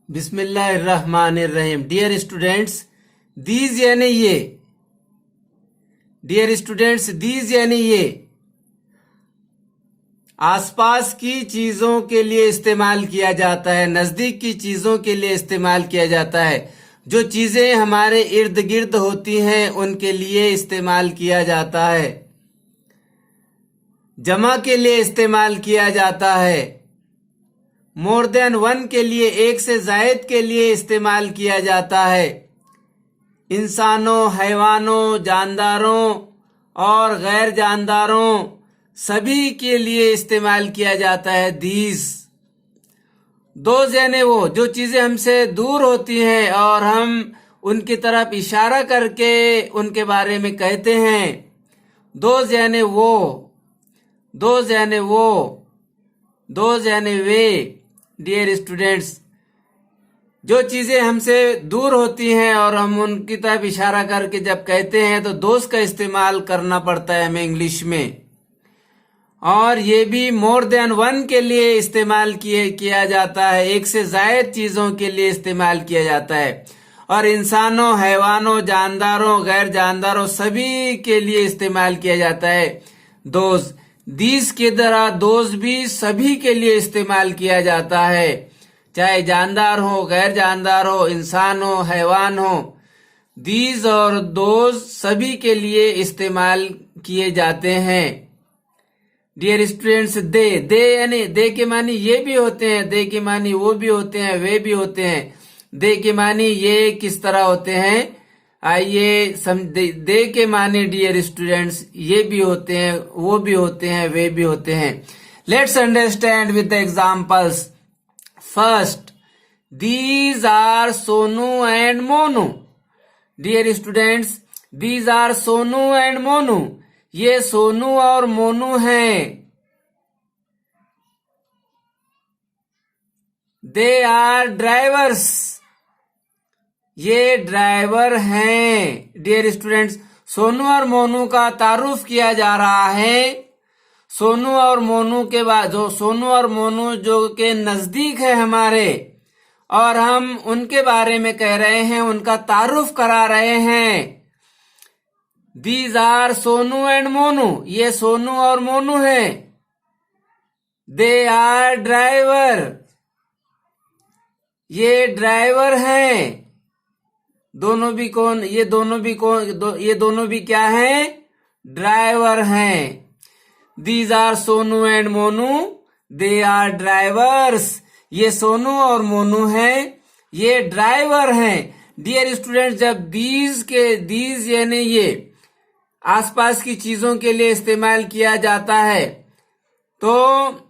बिस्मिल्लाहिर्रहमानिर्रहीम। Dear students, these यानी ये। डियर स्टूडेंट्स, दीज यानी ये आसपास की चीजों के लिए इस्तेमाल किया जाता है, नजदीक की चीजों के लिए इस्तेमाल किया जाता है। जो चीजें हमारे इर्द गिर्द होती हैं उनके लिए इस्तेमाल किया जाता है। जमा के लिए इस्तेमाल किया जाता है। मोर देन वन के लिए, एक से जायद के लिए इस्तेमाल किया जाता है। इंसानों, हैवानों, जानदारों और गैर जानदारों सभी के लिए इस्तेमाल किया जाता है दीज। दोज यानी वो जो चीजें हमसे दूर होती हैं और हम उनकी तरफ इशारा करके उनके बारे में कहते हैं। दोज यानी वो, दोज यानी वो, दोज यानी वे। डियर स्टूडेंट्स, जो चीजें हमसे दूर होती हैं और हम उनकी तरफ इशारा करके जब कहते हैं तो दोस्त का इस्तेमाल करना पड़ता है हमें इंग्लिश में। और ये भी मोर देन वन के लिए इस्तेमाल किया जाता है, एक से ज्यादा चीजों के लिए इस्तेमाल किया जाता है। और इंसानों, हैवानों, जानदारों, गैर जानदारों सभी के लिए इस्तेमाल किया जाता है दोज। दीज की तरह दोज भी सभी के लिए इस्तेमाल किया जाता है, चाहे जानदार हो, गैर जानदार हो, इंसान हो, हैवान हो। दीज और दोज सभी के लिए इस्तेमाल किए जाते हैं। डियर स्टूडेंट्स, दे यानी दे के मानी ये भी होते हैं, दे के मानी वो भी होते हैं, वे भी होते हैं। दे के मानी ये किस तरह होते हैं, आइए दे के मानी डियर स्टूडेंट्स ये भी होते हैं, वो भी होते हैं, वे भी होते हैं। Let's understand with the examples. First, these are Sonu and Monu. Dear students, these are Sonu and Monu. ये सोनू और मोनू हैं। They are drivers. ये ड्राइवर हैं। डियर स्टूडेंट्स, सोनू और मोनू का तारुफ किया जा रहा है। सोनू और मोनू के बाद जो सोनू और मोनू जो के नजदीक है हमारे, और हम उनके बारे में कह रहे हैं, उनका तारुफ करा रहे हैं। These are Sonu and Monu. ये सोनू और मोनू हैं। They are driver. ये ड्राइवर हैं। दोनों भी कौन, ये दोनों भी कौन, ये दोनों भी क्या हैं, ड्राइवर हैं। These are Sonu and Monu. They are drivers. ये सोनू और मोनू हैं, ये ड्राइवर हैं। डियर स्टूडेंट्स, जब दीज यानी ये आसपास की चीजों के लिए इस्तेमाल किया जाता है, तो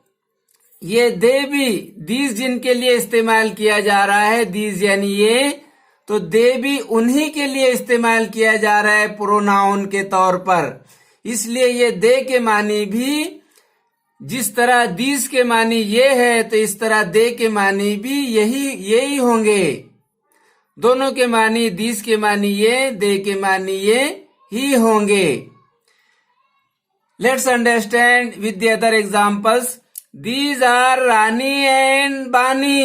ये दे भी दीज जिनके लिए इस्तेमाल किया जा रहा है, दीज यानी ये, तो दे भी उन्हीं के लिए इस्तेमाल किया जा रहा है प्रोनाउन के तौर पर। इसलिए ये दे के मानी भी जिस तरह दीज के मानी ये है, तो इस तरह दे के मानी भी यही होंगे। दोनों के मानी, दीज के मानी ये, दे के मानी ये ही होंगे। Let's understand with the other examples. These are Rani and Bani.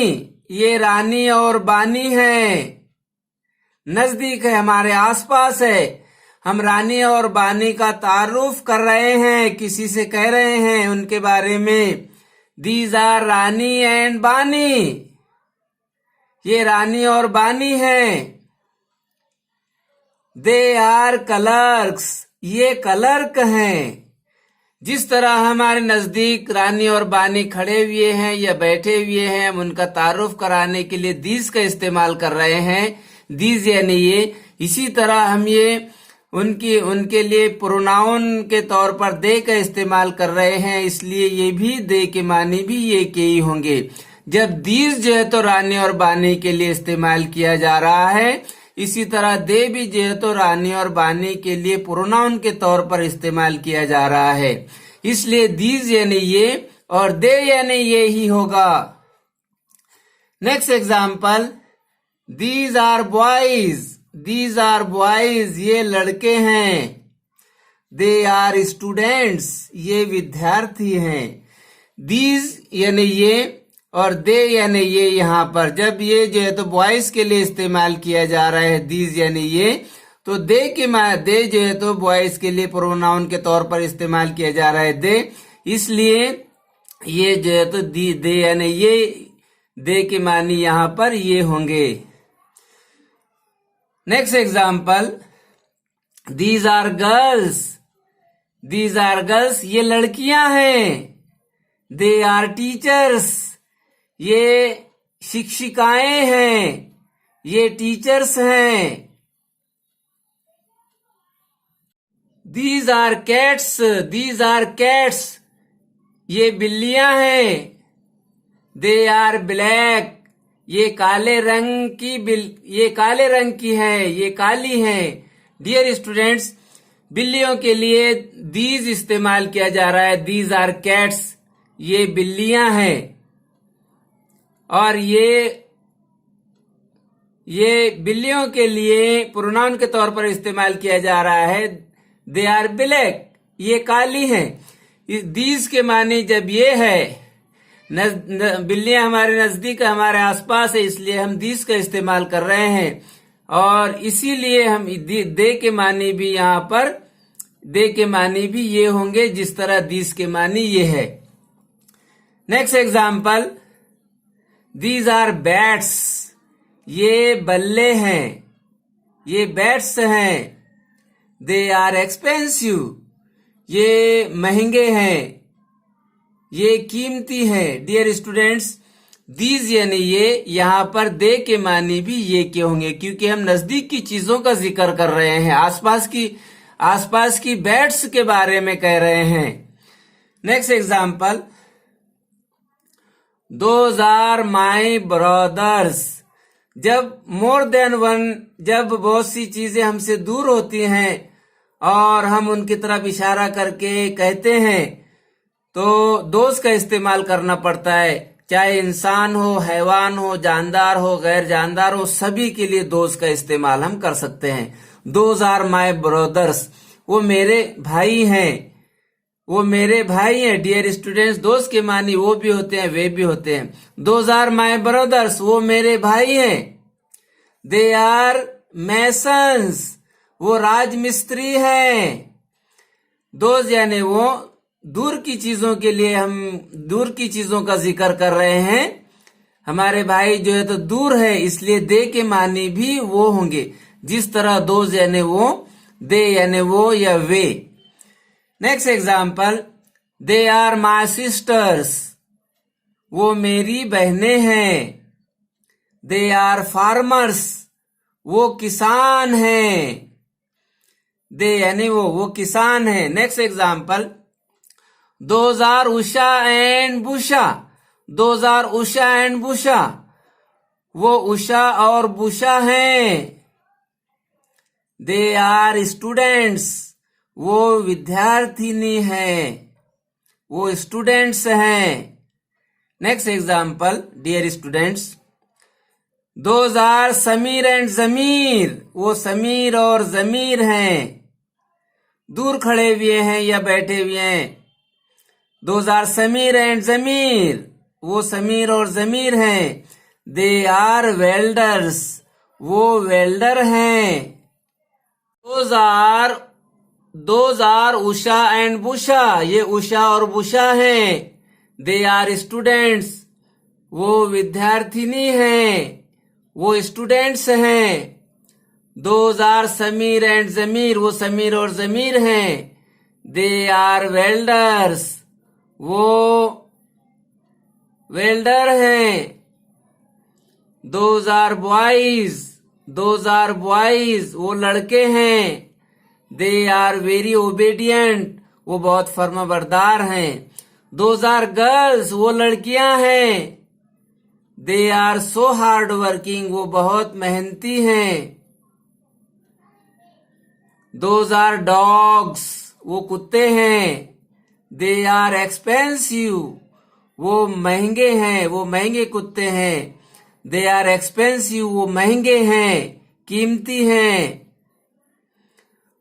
ये रानी और बानी हैं। नजदीक है, हमारे आसपास है। हम रानी और बानी का तारुफ कर रहे हैं, किसी से कह रहे हैं उनके बारे में। These are Rani and Bani. ये रानी और बानी हैं। They are clerks. ये क्लर्क हैं। जिस तरह हमारे नजदीक रानी और बानी खड़े हुए हैं या बैठे हुए हैं, हम उनका तारुफ कराने के लिए दीज का इस्तेमाल कर रहे हैं, दीज यानी ये। इसी तरह हम ये उनके लिए प्रोनाउन के तौर पर दे का इस्तेमाल कर रहे हैं, इसलिए ये भी दे के मानी भी ये के ही होंगे। जब दीज जो है तो रानी और बानी के लिए इस्तेमाल किया जा रहा है, इसी तरह दे भी जो है तो रानी और बानी के लिए प्रोनाउन के तौर पर इस्तेमाल किया जा रहा है। इसलिए दीज यानी ये और दे यानी ये ही होगा। Next example, these are boys. These are boys. ये लड़के हैं। They are students. ये विद्यार्थी हैं। दीज यानी ये और दे यानी ये यहाँ पर जब ये जो है तो बॉयज के लिए इस्तेमाल किया जा रहा है, दीज यानी ये, तो दे दे जो है तो बॉयज के लिए प्रोनाउन के तौर पर इस्तेमाल किया जा रहा है दे, इसलिए ये जो है तो दे यानी ये दे के मानी यहाँ पर ये होंगे। Next example, these are girls, these are girls ये लड़कियां हैं। दे आर टीचर्स ये शिक्षिकाएं हैं, ये टीचर्स हैं। These are cats, these are cats ये बिल्लियां हैं। दे आर ब्लैक ये काले रंग की है, ये काली है। डियर स्टूडेंट्स, बिल्लियों के लिए दीज इस्तेमाल किया जा रहा है, दीज आर कैट्स ये बिल्लियां हैं। और ये बिल्लियों के लिए प्रोनाउन के तौर पर इस्तेमाल किया जा रहा है, दे आर ब्लैक ये काली हैं। इस दीज के माने जब ये है, बिल्लियां हमारे नजदीक हमारे आसपास है, इसलिए हम दीज का इस्तेमाल कर रहे हैं। और इसीलिए हम दे के माने भी यहाँ पर दे के माने भी ये होंगे जिस तरह दीज के माने ये है। Next example, these are bats ये बल्ले हैं, ये बैट्स हैं। दे आर एक्सपेंसिव ये महंगे हैं, ये कीमती है। डियर स्टूडेंट्स, दीज यानी ये, यहाँ पर दे के मानी भी ये के होंगे, क्योंकि हम नजदीक की चीजों का जिक्र कर रहे हैं, आसपास की बैट्स के बारे में कह रहे हैं। Next example, those are my brothers जब मोर देन वन, जब बहुत सी चीजें हमसे दूर होती हैं और हम उनकी तरफ इशारा करके कहते हैं तो दोस्त का इस्तेमाल करना पड़ता है। चाहे इंसान हो, हैवान हो, जानदार हो, गैर जानदार हो, सभी के लिए दोस्त का इस्तेमाल हम कर सकते हैं। दोज आर माई ब्रदर्स वो मेरे भाई हैं, वो मेरे भाई हैं। डियर स्टूडेंट्स, दोस्त के मानी वो भी होते हैं, वे भी होते हैं। दोज आर माई ब्रदर्स वो मेरे भाई हैं। दे आर मैसन्स वो राजमिस्त्री हैं। दोज यानी वो दूर की चीजों के लिए, हम दूर की चीजों का जिक्र कर रहे हैं। हमारे भाई जो है तो दूर है, इसलिए दे के मानी भी वो होंगे जिस तरह दोज यानी वो, दे यानी वो या वे। Next example, they are my sisters वो मेरी बहनें हैं। दे आर फार्मर्स वो किसान हैं। दे यानी वो किसान है। Next example, those are Usha and Busha, those are Usha and Busha वो उषा और बुशा हैं। दे आर स्टूडेंट्स वो विद्यार्थिनी हैं, वो स्टूडेंट्स हैं। Next example, dear students, those are Sameer and Zameer वो समीर और जमीर हैं, दूर खड़े हुए हैं या बैठे हुए हैं। Those are Sameer and Zameer वो समीर और जमीर हैं। दे आर वेल्डर्स वो वेल्डर हैं। दोज आर उषा एंड बुशा ये उषा और बुशा हैं। दे आर स्टूडेंट्स वो विद्यार्थिनी हैं, वो स्टूडेंट्स हैं। Those are Sameer and Zameer वो समीर और जमीर हैं। दे आर वेल्डर्स वो वेल्डर हैं। दोज आर बॉयज वो लड़के हैं। दे आर वेरी ओबेडियंट वो बहुत फर्माबरदार हैं। दोज आर गर्ल्स वो लड़कियां हैं। They are so hard working वो बहुत मेहनती हैं। दोज आर डॉग्स वो कुत्ते हैं। दे आर एक्सपेंसिव वो महंगे हैं, वो महंगे कुत्ते हैं। दे आर एक्सपेंसिव वो महंगे हैं, कीमती हैं।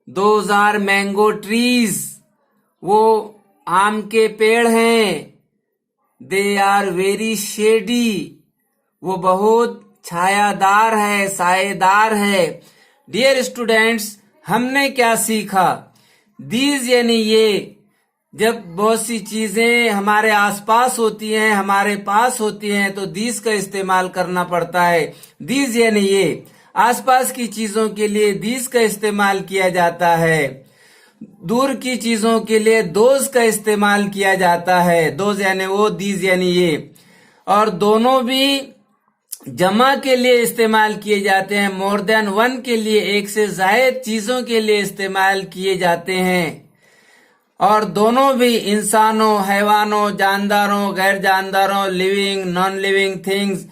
दोज आर मैंगो ट्रीज वो आम के पेड़ हैं। दे आर वेरी शेडी, वो बहुत छायादार है, सायेदार है। डियर स्टूडेंट्स, हमने क्या सीखा? दीज यानी ये, जब बहुत सी चीजें हमारे आसपास होती हैं, हमारे पास होती हैं, तो दीज का इस्तेमाल करना पड़ता है। दीज यानी ये, आसपास की चीजों के लिए दीज का इस्तेमाल किया जाता है। दूर की चीजों के लिए दोज का इस्तेमाल किया जाता है। दोज यानी वो, दीज यानी ये। और दोनों भी जमा के लिए इस्तेमाल किए जाते हैं। मोर देन वन के लिए, एक से ज्यादा चीजों के लिए इस्तेमाल किए जाते हैं। और दोनों भी इंसानों, हैवानों, जानदारों, गैर जानदारों, लिविंग, नॉन लिविंग थिंग्स,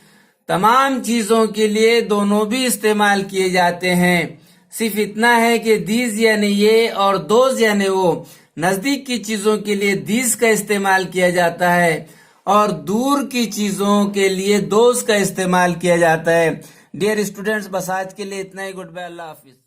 तमाम चीजों के लिए दोनों भी इस्तेमाल किए जाते हैं। सिर्फ इतना है कि दीज यानी ये और दोज यानी वो, नजदीक की चीजों के लिए दीज का इस्तेमाल किया जाता है और दूर की चीजों के लिए दोज का इस्तेमाल किया जाता है। डियर स्टूडेंट्स, बस आज के लिए इतना ही। गुड बाय, अल्लाह हाफिज।